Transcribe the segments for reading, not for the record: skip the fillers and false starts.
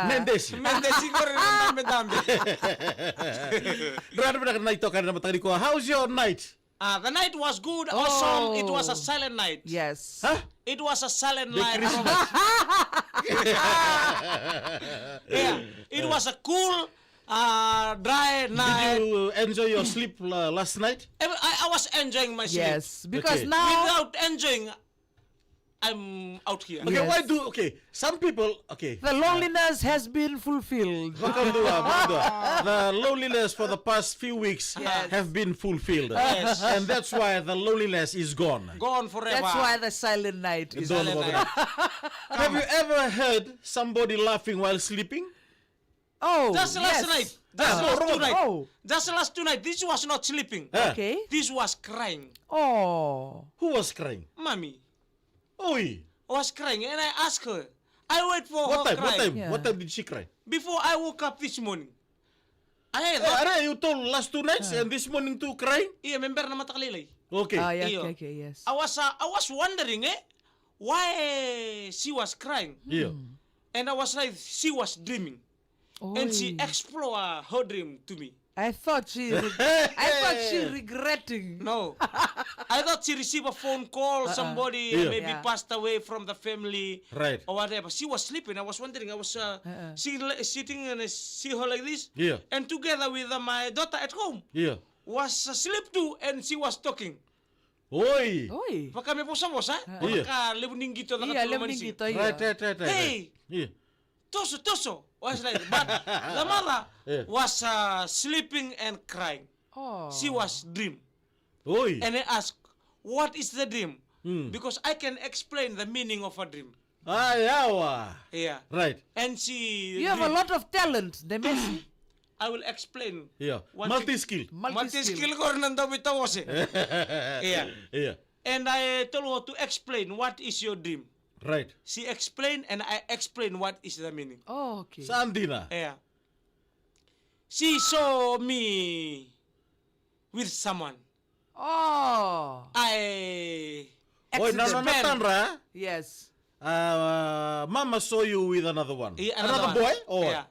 Mendes. Mendes siguro ng dami. Drano ba na ito ka na matagdi ko? How's your night? The night was good, awesome. It was a silent night. Yes. Huh? It was a silent The night. Christmas. Yeah, it was a cool, dry night. Did you enjoy your sleep last night? I was enjoying my sleep. Yes, because Okay. now Without enjoying, I'm out here. Okay, Yes. some people, okay. the loneliness has been fulfilled. Bakang dua. The loneliness for the past few weeks Yes. have been fulfilled. Yes. And that's why the loneliness is gone. Gone forever. That's why the silent night is. Don't Silent bother. night. Have you ever heard somebody laughing while sleeping? Oh, Just last yes. night. Just last two night. Oh, Just last two night. This was not sleeping. Huh? okay. This was crying. Oh, Who was crying? Mommy Oi. was crying, and I asked her. I wait for What her time? What crying time? Yeah. What time did she cry? before I woke up this morning. I Are you told last 2 nights and this morning too crying? iya member na matakalilay. Okay. yeah, Iyo. okay, yes. I was wondering why she was crying, Yeah. and I was like she was dreaming, and she Oi. explored her dream to me. I thought she regretting. No, I thought she received a phone call, somebody Yeah. maybe Yeah. passed away from the family, Right. or whatever. She was sleeping. I was wondering. I was sitting and I see her like this, Yeah. and together with my daughter at home Yeah. was asleep too, and she was talking. Oi. Oi. Baka may posa-posa, Iya. baka libuning gitu na Iya, katulungan lemning si. gitu Right, ya. right. Hey. Yeah. Toso, was like, but the mother Yeah. was sleeping and crying. Oh. She was dream, Oi. and I asked, "What is the dream?" Hmm. Because I can explain the meaning of a dream. Ayawa. Yeah, Right. and she. You have a lot of talent, Nemesi. I will explain. Yeah. One Multi-skill. Multi-skill ko rin daw bitawos eh. Yeah, Yeah. and I told her to explain what is your dream. Right. She explained, and I explained what is the meaning. Oh, okay. Saan din na? Yeah. She saw me with someone. Oh. I Oy, nanonatan ra? Yes. Mama saw you with another one. Another Another boy? one. Or? Yeah.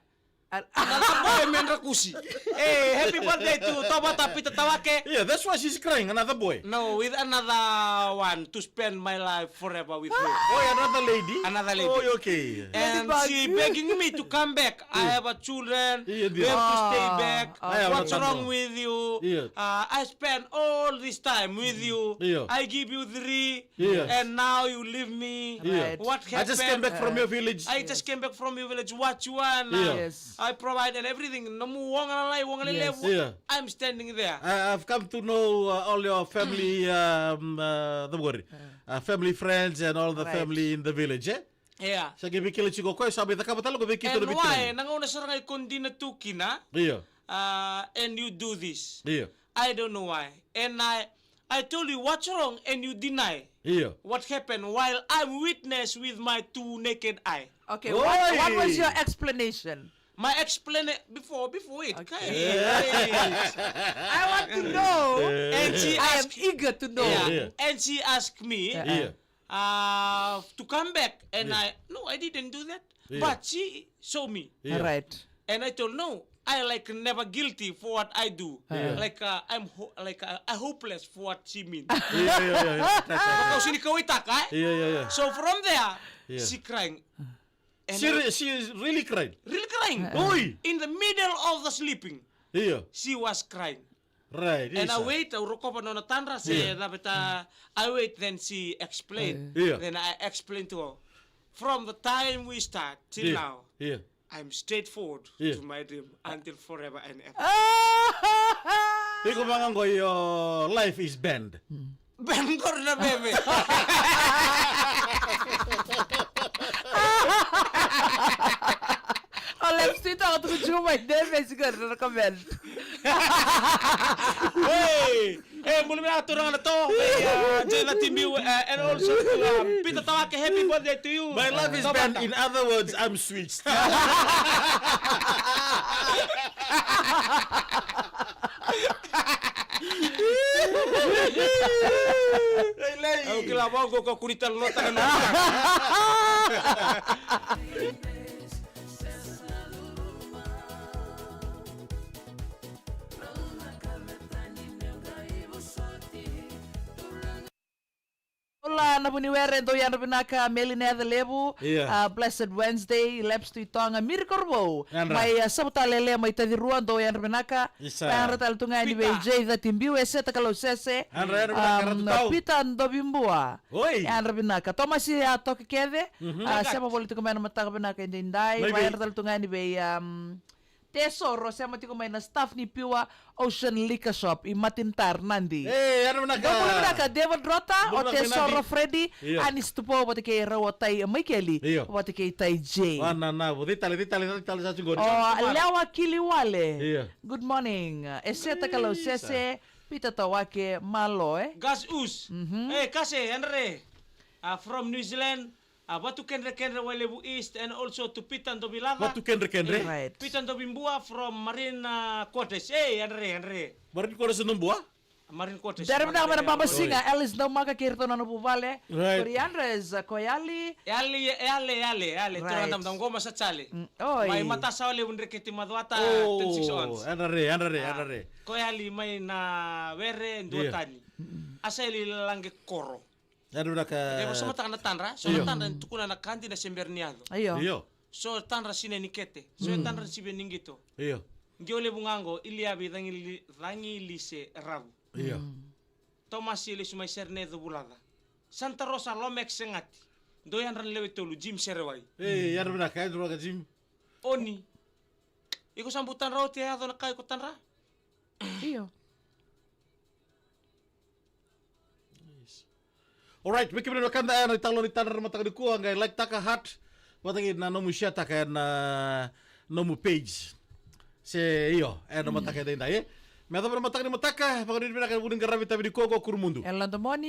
Another boy men rakusi. Hey, happy birthday to Toba tapi tatawake. Yeah, that's why she's crying. Another boy. No, with another one to spend my life forever with her. Oh, another lady? Another lady. Oh, okay. And she begging me to come back. I have a children. Yeah, We have to stay Ah, back. okay. What's wrong with you? Yeah. I spent all this time with you. Yeah. I give you 3. Yeah. And now you leave me. Yeah. Right. What I happened? just came back from your village. I just came back from your village. What you want? Yeah. Yes. I provide and everything. Namu wong alay, wong alay. Yes. Yeah. I'm standing there. I've come to know all your family, family friends and all the Right. family in the village, eh? Yeah. Sa gibikil chico ko, sabi ta kapatalo ko bikito And na why? bitin. Nangauna sa ngay kundi na tukina. Yeah. And you do this. Yeah. I don't know why. And I told you what's wrong, and you deny Yeah. what happened while I'm witness with my 2 naked eye. Okay. Oi. What was your explanation? My explanation before it. Okay. Hey. I want to know. And she I am asked, eager to know. yeah. Yeah. And she asked me Yeah. to come back, and Yeah. I didn't do that. Yeah. But she saw me, Yeah. Right. and I told no. I never guilty for what I do. Yeah. I'm hopeless for what she mean. Yeah. Kau sini kau itak, Yeah. So from there, Yeah. she crying. And She is really crying. really crying. Oi. In the middle of the sleeping, Yeah. she was crying. Right. And I Isa. wait, uroko pa no natandra Yeah. I wait, then she explained. Yeah. Then I explained to her. From the time we start till Yeah. now, Yeah. I'm straightforward Yeah. to my dream until forever and ever. Ikaw mangang ko, your life is banned. Bangor na bebe. Olha, se tu outro dia uma ideia, mas agora comment. Hey, muli na turang na to. Jela Team U, and also to Peter Tawake, happy birthday to you. My life is banned. In other words, I'm switched. Ang kilabaw ko ka kunitan lo tanan. Olá, na Buniwere, do Yan Binaka, Melina de Lebu, Yeah. Blessed Wednesday, Leps to Itonga, Miracorbo, Andra. may Sabutalele, may Tadiruan, do Yan Binaka, Isa. Panratal Tunga, ni Pita. Jay, the Timbu, Seta Kalosese, Andra, Binaka, Pita, do Bimbua. Oi. Yan Binaka, Thomas, Toki Keve, Sema Politico Man, Mataka Binaka, and Dindai, Maybe. Panratal Tunga, ni Tesoro, Sema Tiko na staff ni Pure Ocean Liquor Shop, i Matintar, Nandi. Eh, ano na Gak boleh nak David Rota o Boleh Tesoro nak Freddy Iya. anis tu po pati kay Rawatay Michaeli Iya. pati kay Tay J. na, ditali sa siguro. Oh, Lewa Kiliwale. Iya. Good morning. Eseta kalau sese pita tawake malo Gas us. Kasi Andre. From New Zealand. Batu Kendre Walebu East and also to Pitan to Bilava. Batu Kendre. Right. Pitan to Bimbua from Marine Quarters. Andre. Baru ko sa buah? Marine Quarters. Dari mana mana babasinga Alice daw maka kirto na nubuvale. Right. Koreandres Koyali. Ale. Right. Turang dam goma sa chali. Oi. May mata sa wale undre kiti madwata Oh, 10 ons. Andre. Koyali may na were nduatani. Asali langge koro. Ano na ka? Debo sama tangan tanra, so Iyo. tanra tukuna na kandi na semberniado. Ayo. Iyo. So tanra sine nikete. So tanra sibe ningito. Iyo. Ngiole bungango iliabi rangi lise rabu. Iyo. Thomas ile sumai serne do bulada. Santa Rosa Lomex sengati. Doyan ran lewe tolu Jim Serewai. Eh, ano na ka? Duro ka Jim. Oni. Iko sambutan raw te ado na kay ko tanra. Iyo. Alright, wiki bina kanda ay talo ni tanar matag ni kuha ngay like taka hat matag na nomu siya taka na nomu page. Se iyo, ay no mataka din dai. Meta bina matag ni mataka, pagod bina ka buding garabi tabi di kogo kurmundo. Elan the morning.